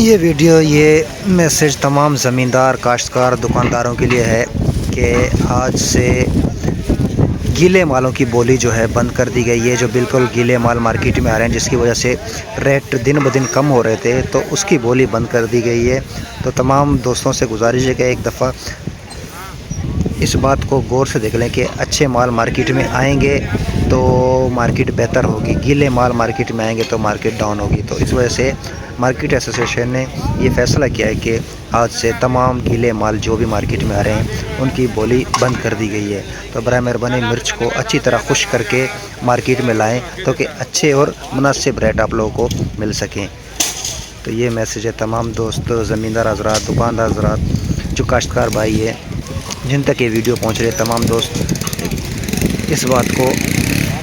یہ ویڈیو یہ میسیج تمام زمیندار کاشتکار دکانداروں کے لیے ہے کہ آج سے گیلے مالوں کی بولی جو ہے بند کر دی گئی ہے۔ جو بالکل گیلے مال مارکیٹ میں آ رہے ہیں جس کی وجہ سے ریٹ دن بدن کم ہو رہے تھے، تو اس کی بولی بند کر دی گئی ہے۔ تو تمام دوستوں سے گزارش ہے کہ ایک دفعہ اس بات کو غور سے دیکھ لیں کہ اچھے مال مارکیٹ میں آئیں گے تو مارکیٹ بہتر ہوگی، گیلے مال مارکیٹ میں آئیں گے تو مارکیٹ ڈاؤن ہوگی۔ تو اس وجہ سے مارکیٹ ایسوسیشن نے یہ فیصلہ کیا ہے کہ آج سے تمام گیلے مال جو بھی مارکیٹ میں آ رہے ہیں ان کی بولی بند کر دی گئی ہے۔ تو برائے مہربانی مرچ کو اچھی طرح خشک کر کے مارکیٹ میں لائیں تو کہ اچھے اور مناسب ریٹ آپ لوگوں کو مل سکیں۔ تو یہ میسیج ہے تمام دوست زمیندار حضرات، دکاندار حضرات، جو کاشتکار بھائی ہیں جن تک یہ ویڈیو پہنچ رہے، تمام دوست اس بات کو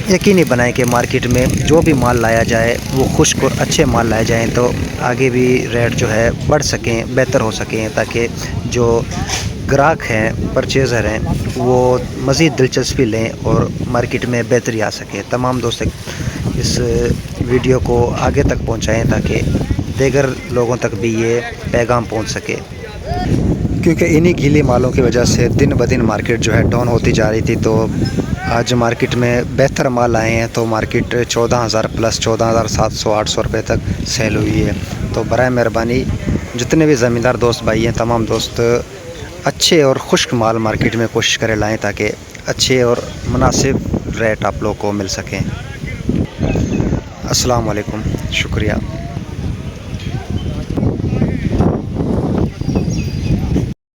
یقینی بنائیں کہ مارکیٹ میں جو بھی مال لایا جائے وہ خشک اور اچھے مال لائے جائیں تو آگے بھی ریٹ جو ہے بڑھ سکیں، بہتر ہو سکیں، تاکہ جو گراہک ہیں، پرچیزر ہیں، وہ مزید دلچسپی لیں اور مارکیٹ میں بہتری آ سکے۔ تمام دوست اس ویڈیو کو آگے تک پہنچائیں تاکہ دیگر لوگوں تک بھی یہ پیغام پہنچ سکے، کیونکہ انہی گیلی مالوں کی وجہ سے دن بدن مارکیٹ جو ہے ڈاؤن ہوتی جا رہی تھی۔ تو آج مارکیٹ میں بہتر مال آئے ہیں تو مارکیٹ 14,000 پلس 14,700 800 روپے تک سیل ہوئی ہے۔ تو برائے مہربانی جتنے بھی زمیندار دوست بھائی ہیں، تمام دوست اچھے اور خشک مال مارکیٹ میں کوشش کریں لائیں تاکہ اچھے اور مناسب ریٹ آپ لوگوں کو مل سکیں۔ السلام علیکم، شکریہ۔